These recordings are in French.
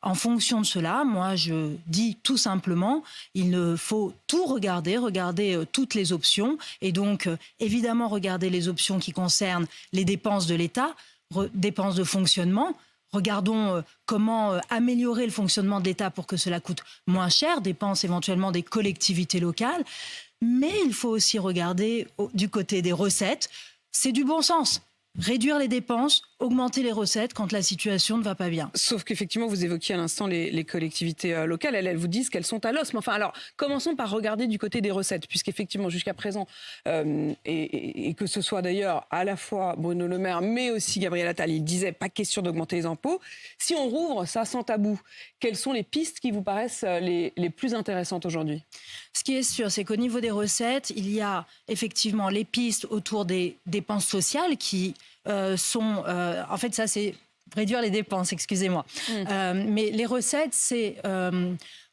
En fonction de cela, moi, je dis tout simplement, il ne faut tout regarder, toutes les options et donc, évidemment, regarder les options qui concernent les dépenses de l'État, dépenses de fonctionnement. Regardons comment améliorer le fonctionnement de l'État pour que cela coûte moins cher, dépenses éventuellement des collectivités locales. Mais il faut aussi regarder du côté des recettes. C'est du bon sens. Réduire les dépenses, augmenter les recettes quand la situation ne va pas bien. Sauf qu'effectivement, vous évoquiez à l'instant les collectivités locales. Elles vous disent qu'elles sont à l'os. Mais enfin, alors, commençons par regarder du côté des recettes, puisqu'effectivement, jusqu'à présent, et que ce soit d'ailleurs à la fois Bruno Le Maire, mais aussi Gabriel Attal, il disait pas question d'augmenter les impôts. Si on rouvre ça sans tabou, quelles sont les pistes qui vous paraissent les plus intéressantes aujourd'hui ? Ce qui est sûr, c'est qu'au niveau des recettes, il y a effectivement les pistes autour des dépenses sociales qui sont... en fait, ça, c'est réduire les dépenses, excusez-moi. Mais les recettes, c'est...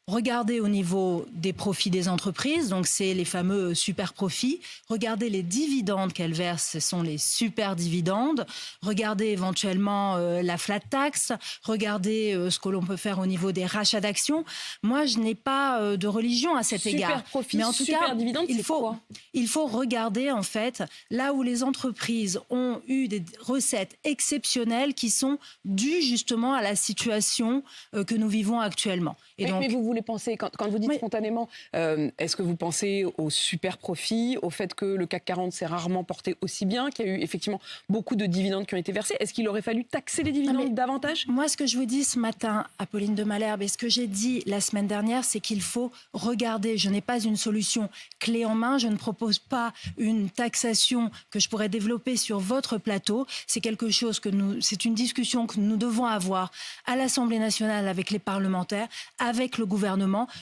Regardez au niveau des profits des entreprises, donc c'est les fameux super profits. Regardez les dividendes qu'elles versent, ce sont les super dividendes. Regardez éventuellement la flat tax. Regardez ce que l'on peut faire au niveau des rachats d'actions. Moi, je n'ai pas de religion à cet égard. Super profit, mais en tout super cas, dividende, il faut regarder en fait là où les entreprises ont eu des recettes exceptionnelles qui sont dues justement à la situation que nous vivons actuellement. Et donc, mais vous voulez penser, quand vous dites spontanément, est-ce que vous pensez au super profit, au fait que le CAC 40 s'est rarement porté aussi bien, qu'il y a eu effectivement beaucoup de dividendes qui ont été versés? Est-ce qu'il aurait fallu taxer les dividendes davantage? Moi, ce que je vous dis ce matin, Apolline de Malherbe, et ce que j'ai dit la semaine dernière, c'est qu'il faut regarder. Je n'ai pas une solution clé en main. Je ne propose pas une taxation que je pourrais développer sur votre plateau. C'est quelque chose c'est une discussion que nous devons avoir à l'Assemblée nationale avec les parlementaires, avec le gouvernement.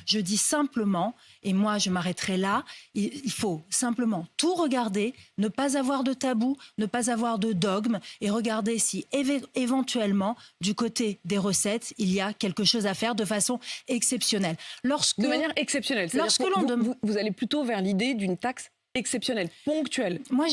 Je dis simplement, et moi je m'arrêterai là, il faut simplement tout regarder, ne pas avoir de tabou, ne pas avoir de dogme et regarder si éventuellement du côté des recettes, il y a quelque chose à faire de façon exceptionnelle. De manière exceptionnelle, c'est-à-dire vous allez plutôt vers l'idée d'une taxe exceptionnelle, ponctuelle. Moi,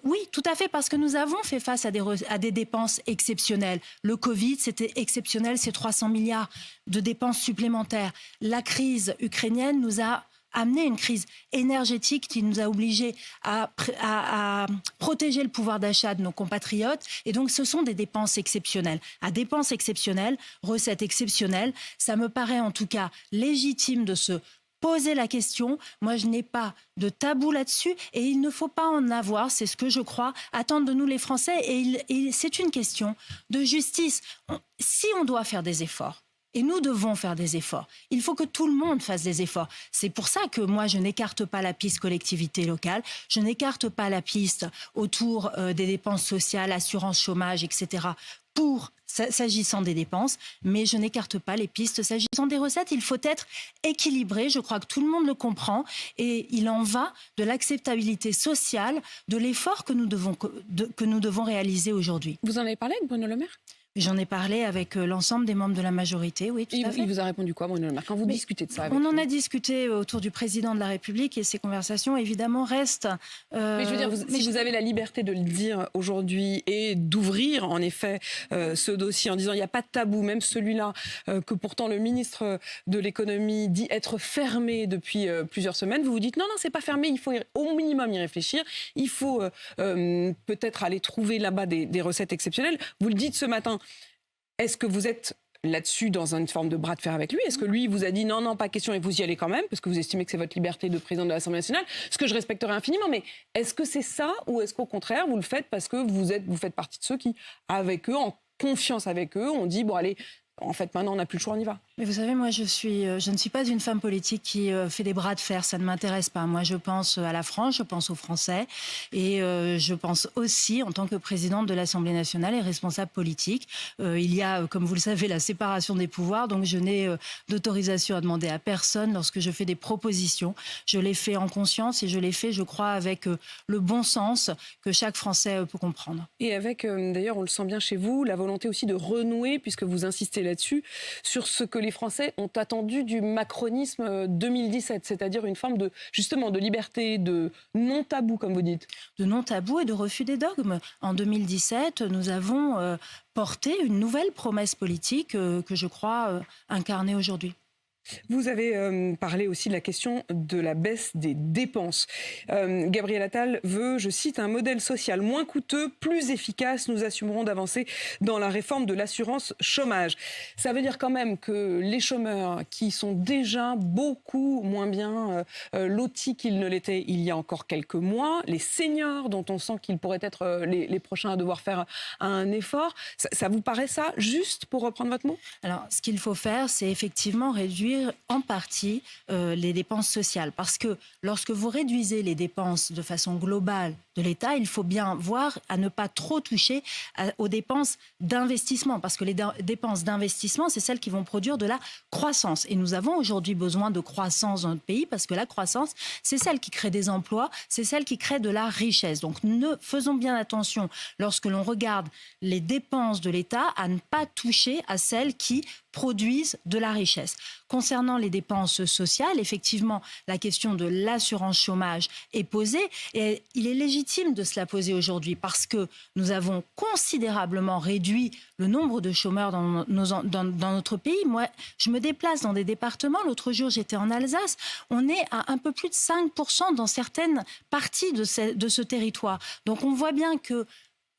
oui, tout à fait, parce que nous avons fait face à des dépenses exceptionnelles. Le Covid, c'était exceptionnel, c'est 300 milliards de dépenses supplémentaires. La crise ukrainienne nous a amené une crise énergétique qui nous a obligés à protéger le pouvoir d'achat de nos compatriotes. Et donc, ce sont des dépenses exceptionnelles. À dépenses exceptionnelles, recettes exceptionnelles, ça me paraît en tout cas légitime de se poser la question. Moi, je n'ai pas de tabou là-dessus et il ne faut pas en avoir, c'est ce que je crois, attendre de nous les Français. Et c'est une question de justice. Si on doit faire des efforts, et nous devons faire des efforts, il faut que tout le monde fasse des efforts. C'est pour ça que moi, je n'écarte pas la piste collectivité locale, je n'écarte pas la piste autour des dépenses sociales, assurance chômage, etc., s'agissant des dépenses, mais je n'écarte pas les pistes s'agissant des recettes. Il faut être équilibré, je crois que tout le monde le comprend, et il en va de l'acceptabilité sociale, de l'effort que nous devons réaliser aujourd'hui. Vous en avez parlé avec Bruno Le Maire ? J'en ai parlé avec l'ensemble des membres de la majorité, oui, tout à fait. Il vous a répondu quoi, Bruno Le Maire, quand vous discutez de ça avec On en lui? a discuté autour du président de la République et ces conversations, évidemment, restent... Mais je veux dire, si vous avez la liberté de le dire aujourd'hui et d'ouvrir, en effet, ce dossier en disant il n'y a pas de tabou, même celui-là, que pourtant le ministre de l'économie dit être fermé depuis plusieurs semaines, vous vous dites non, c'est pas fermé, il faut au minimum y réfléchir, il faut peut-être aller trouver là-bas des recettes exceptionnelles. Vous le dites ce matin. Est-ce que vous êtes là-dessus dans une forme de bras de fer avec lui? Est-ce que lui vous a dit non, pas question et vous y allez quand même parce que vous estimez que c'est votre liberté de président de l'Assemblée nationale, ce que je respecterai infiniment, mais est-ce que c'est ça ou est-ce qu'au contraire vous le faites parce que vous faites partie de ceux qui, avec eux, en confiance avec eux, ont dit bon allez, en fait maintenant on n'a plus le choix, on y va? Mais vous savez, moi je ne suis pas une femme politique qui fait des bras de fer, ça ne m'intéresse pas. Moi je pense à la France, je pense aux Français et je pense aussi en tant que présidente de l'Assemblée nationale et responsable politique. Il y a, comme vous le savez, la séparation des pouvoirs, donc je n'ai d'autorisation à demander à personne lorsque je fais des propositions. Je les fais en conscience et je les fais, je crois, avec le bon sens que chaque Français peut comprendre. Et avec, d'ailleurs on le sent bien chez vous, la volonté aussi de renouer, puisque vous insistez là-dessus, sur ce que les Français ont attendu du macronisme 2017, c'est-à-dire une forme de, justement, de liberté, de non-tabou, comme vous dites. De non-tabou et de refus des dogmes. En 2017, nous avons porté une nouvelle promesse politique que je crois incarner aujourd'hui. Vous avez parlé aussi de la question de la baisse des dépenses. Gabriel Attal veut, je cite, un modèle social moins coûteux, plus efficace. Nous assumerons d'avancer dans la réforme de l'assurance chômage. Ça veut dire quand même que les chômeurs qui sont déjà beaucoup moins bien lotis qu'ils ne l'étaient il y a encore quelques mois, les seniors dont on sent qu'ils pourraient être les prochains à devoir faire un effort, ça vous paraît ça juste, pour reprendre votre mot? Alors, ce qu'il faut faire, c'est effectivement réduire en partie les dépenses sociales. Parce que lorsque vous réduisez les dépenses de façon globale de l'État, il faut bien voir à ne pas trop toucher aux dépenses d'investissement. Parce que les dépenses d'investissement, c'est celles qui vont produire de la croissance. Et nous avons aujourd'hui besoin de croissance dans notre pays parce que la croissance, c'est celle qui crée des emplois, c'est celle qui crée de la richesse. Donc, faisons bien attention lorsque l'on regarde les dépenses de l'État à ne pas toucher à celles qui produisent de la richesse. Concernant les dépenses sociales, effectivement, la question de l'assurance chômage est posée et il est légitime de se la poser aujourd'hui parce que nous avons considérablement réduit le nombre de chômeurs dans notre pays. Moi, je me déplace dans des départements. L'autre jour, j'étais en Alsace. On est à un peu plus de 5% dans certaines parties de ce territoire. Donc, on voit bien que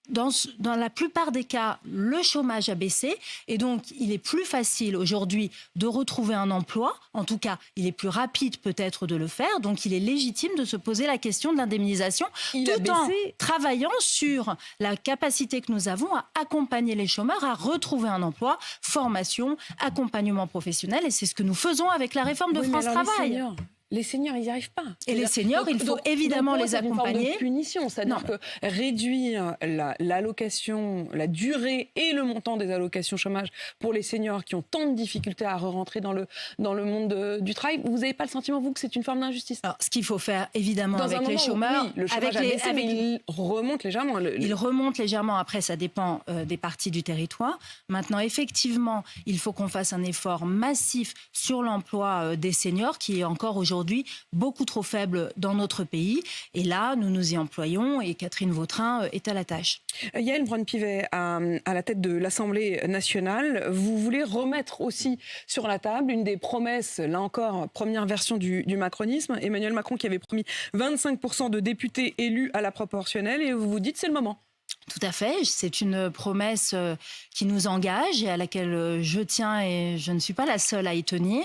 dans la plupart des cas, le chômage a baissé et donc il est plus facile aujourd'hui de retrouver un emploi. En tout cas, il est plus rapide peut-être de le faire. Donc il est légitime de se poser la question de l'indemnisation tout en travaillant sur la capacité que nous avons à accompagner les chômeurs à retrouver un emploi, formation, accompagnement professionnel. Et c'est ce que nous faisons avec la réforme de France Travail. Les seniors, ils n'y arrivent pas. Et les seniors, il faut évidemment les accompagner. C'est une forme de punition, c'est-à-dire que réduire l'allocation, la durée et le montant des allocations chômage pour les seniors qui ont tant de difficultés à re-rentrer dans le monde du travail, vous n'avez pas le sentiment, vous, que c'est une forme d'injustice? Alors, ce qu'il faut faire, évidemment, avec les chômeurs... Oui, le chômage a baissé, mais il remonte légèrement. Il remonte légèrement, après, ça dépend des parties du territoire. Maintenant, effectivement, il faut qu'on fasse un effort massif sur l'emploi des seniors, qui est encore aujourd'hui beaucoup trop faible dans notre pays. Et là, nous nous y employons et Catherine Vautrin est à la tâche. Yaël Braun-Pivet, à la tête de l'Assemblée nationale, vous voulez remettre aussi sur la table une des promesses, là encore, première version du macronisme. Emmanuel Macron qui avait promis 25% de députés élus à la proportionnelle et vous vous dites c'est le moment. Tout à fait, c'est une promesse qui nous engage et à laquelle je tiens et je ne suis pas la seule à y tenir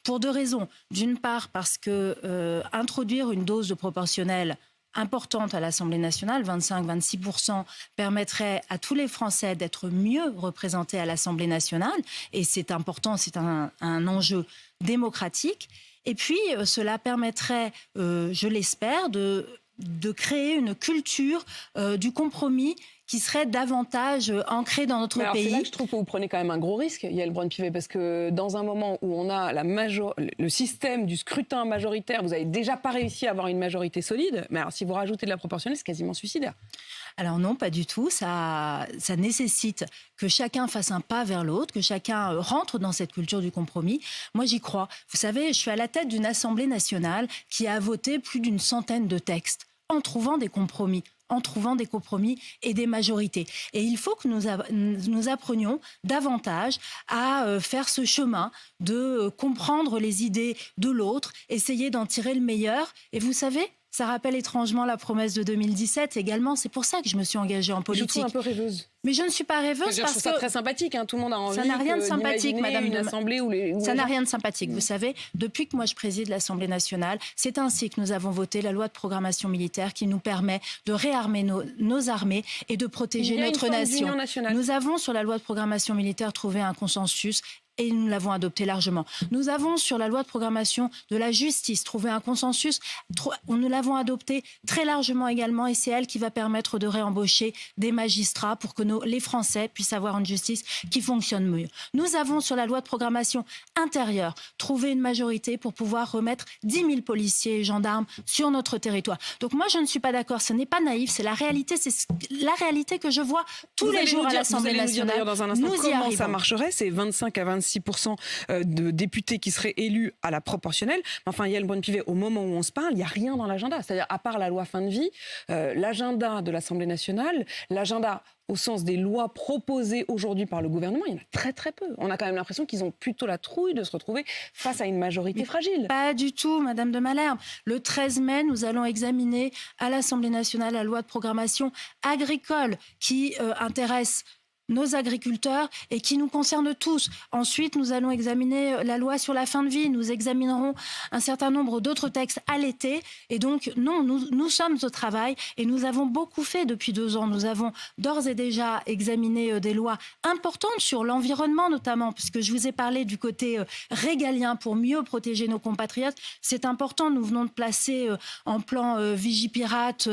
pour deux raisons. D'une part parce que introduire une dose de proportionnelle importante à l'Assemblée nationale, 25-26%, permettrait à tous les Français d'être mieux représentés à l'Assemblée nationale et c'est important, c'est un enjeu démocratique. Et puis cela permettrait, je l'espère, de créer une culture du compromis qui serait davantage ancrée dans notre pays. C'est là que je trouve que vous prenez quand même un gros risque, Yaël Braun-Pivet, parce que dans un moment où on a le système du scrutin majoritaire, vous n'avez déjà pas réussi à avoir une majorité solide, mais alors si vous rajoutez de la proportionnelle, c'est quasiment suicidaire. Alors non, pas du tout. Ça nécessite que chacun fasse un pas vers l'autre, que chacun rentre dans cette culture du compromis. Moi, j'y crois. Vous savez, je suis à la tête d'une Assemblée nationale qui a voté plus d'une centaine de textes en trouvant des compromis et des majorités. Et il faut que nous apprenions davantage à faire ce chemin de comprendre les idées de l'autre, essayer d'en tirer le meilleur. Et vous savez, ça rappelle étrangement la promesse de 2017 également. C'est pour ça que je me suis engagée en politique. Je trouve un peu rêveuse. Mais je ne suis pas rêveuse parce que... ça très sympathique, hein. Tout le monde a envie. Ça n'a rien de sympathique, madame. Une assemblée où ça n'a rien de sympathique. Vous savez, depuis que moi je préside l'Assemblée nationale, c'est ainsi que nous avons voté la loi de programmation militaire qui nous permet de réarmer nos armées et de protéger notre nation. Nous avons sur la loi de programmation militaire trouvé un consensus et nous l'avons adopté largement. Nous avons sur la loi de programmation de la justice trouvé un consensus, nous l'avons adopté très largement également et c'est elle qui va permettre de réembaucher des magistrats pour que les Français puissent avoir une justice qui fonctionne mieux. Nous avons sur la loi de programmation intérieure trouvé une majorité pour pouvoir remettre 10 000 policiers et gendarmes sur notre territoire. Donc moi je ne suis pas d'accord, ce n'est pas naïf, c'est la réalité, c'est la réalité que je vois tous les jours à l'Assemblée nationale. Dans un instant, nous comment ça marcherait? C'est 25 à 26% de députés qui seraient élus à la proportionnelle. Enfin, Yael Braun-Pivet, au moment où on se parle, il n'y a rien dans l'agenda. C'est-à-dire, à part la loi fin de vie, l'agenda de l'Assemblée nationale, l'agenda au sens des lois proposées aujourd'hui par le gouvernement, il y en a très très peu. On a quand même l'impression qu'ils ont plutôt la trouille de se retrouver face à une majorité fragile. Pas du tout, Madame de Malherbe. Le 13 mai, nous allons examiner à l'Assemblée nationale la loi de programmation agricole qui intéresse nos agriculteurs et qui nous concerne tous. Ensuite, nous allons examiner la loi sur la fin de vie. Nous examinerons un certain nombre d'autres textes à l'été. Et donc, non, nous sommes au travail et nous avons beaucoup fait depuis 2 ans. Nous avons d'ores et déjà examiné des lois importantes sur l'environnement notamment, puisque je vous ai parlé du côté régalien pour mieux protéger nos compatriotes. C'est important. Nous venons de placer en plan Vigipirate...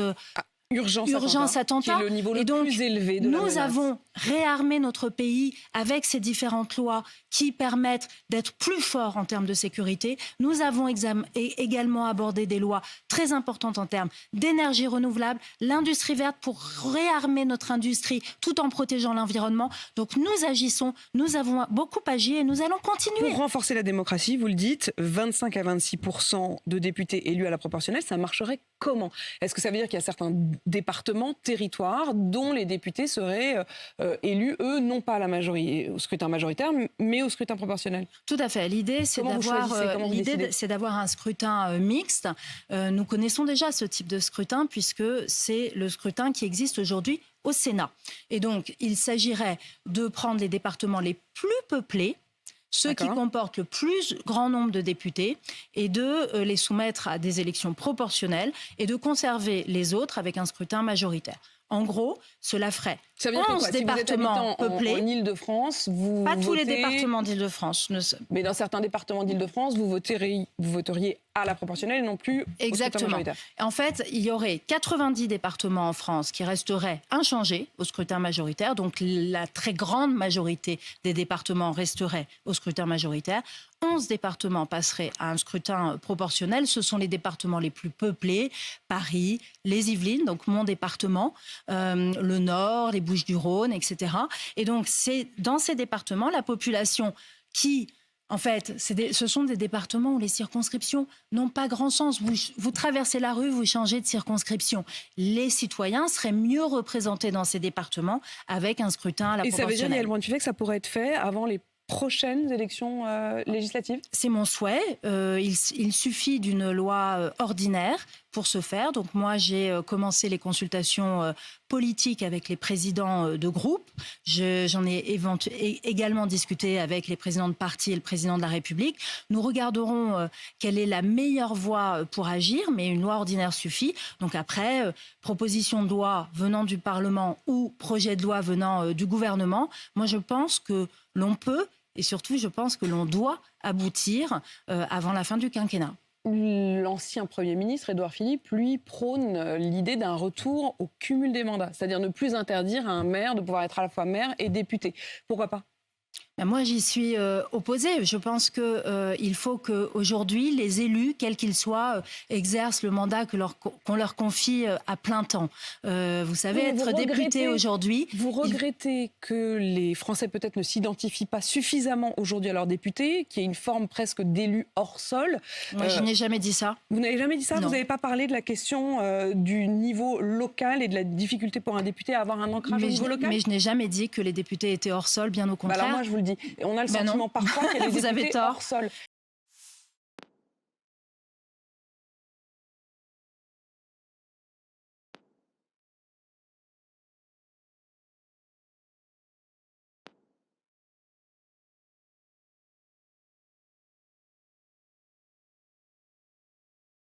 Urgence attentat. Qui est le niveau le plus élevé de la menace. Nous avons réarmé notre pays avec ces différentes lois qui permettent d'être plus forts en termes de sécurité. Nous avons également abordé des lois très importantes en termes d'énergie renouvelable, l'industrie verte pour réarmer notre industrie tout en protégeant l'environnement. Donc nous agissons, nous avons beaucoup agi et nous allons continuer. Pour renforcer la démocratie, vous le dites, 25 à 26% de députés élus à la proportionnelle, ça marcherait comment? Est-ce que ça veut dire qu'il y a certains départements, territoires, dont les députés seraient élus, eux, non pas à la majorité, au scrutin majoritaire, mais au scrutin proportionnel? Tout à fait. L'idée, c'est d'avoir un scrutin mixte. Nous connaissons déjà ce type de scrutin, puisque c'est le scrutin qui existe aujourd'hui au Sénat. Et donc, il s'agirait de prendre les départements les plus peuplés, ceux qui comportent le plus grand nombre de députés, et de les soumettre à des élections proportionnelles et de conserver les autres avec un scrutin majoritaire. En gros, cela ferait 11 départements peuplés. En Île-de-France, vous Pas votez... tous les départements d'Île-de-France. Mais dans certains départements d'Île-de-France, vous voteriez à la proportionnelle et non plus au scrutin majoritaire. En fait, il y aurait 90 départements en France qui resteraient inchangés au scrutin majoritaire. Donc la très grande majorité des départements resterait au scrutin majoritaire. 11 départements passeraient à un scrutin proportionnel. Ce sont les départements les plus peuplés. Paris, les Yvelines, donc mon département, le Nord, les Bouches-du-Rhône, etc. Et donc, c'est dans ces départements, la population qui... En fait, ce sont des départements où les circonscriptions n'ont pas grand sens. Vous traversez la rue, vous changez de circonscription. Les citoyens seraient mieux représentés dans ces départements avec un scrutin à la proportionnelle. Et ça veut dire, Yael Braun-Pivet, que ça pourrait être fait avant les prochaines élections législatives? C'est mon souhait. Il suffit d'une loi ordinaire pour ce faire. Donc moi, j'ai commencé les consultations politiques avec les présidents de groupe. J'en ai également discuté avec les présidents de parti et le président de la République. Nous regarderons quelle est la meilleure voie pour agir, mais une loi ordinaire suffit. Donc après, proposition de loi venant du Parlement ou projet de loi venant du gouvernement, moi je pense que l'on peut, et surtout je pense que l'on doit aboutir avant la fin du quinquennat. L'ancien Premier ministre, Édouard Philippe, lui, prône l'idée d'un retour au cumul des mandats, c'est-à-dire ne plus interdire à un maire de pouvoir être à la fois maire et député. Pourquoi pas ? Moi, j'y suis opposée. Je pense qu'il faut qu'aujourd'hui, les élus, quels qu'ils soient, exercent le mandat qu'on leur confie à plein temps. Vous savez, être député aujourd'hui... Vous regrettez que les Français peut-être ne s'identifient pas suffisamment aujourd'hui à leurs députés, qu'il y ait une forme presque d'élu hors sol. Moi, je n'ai jamais dit ça. Vous n'avez jamais dit ça? Non. Vous n'avez pas parlé de la question du niveau local et de la difficulté pour un député à avoir un ancrage au niveau local? Mais je n'ai jamais dit que les députés étaient hors sol, bien au contraire. Alors moi, je vous le dis. On a le sentiment parfois qu'il y a des députés hors sol.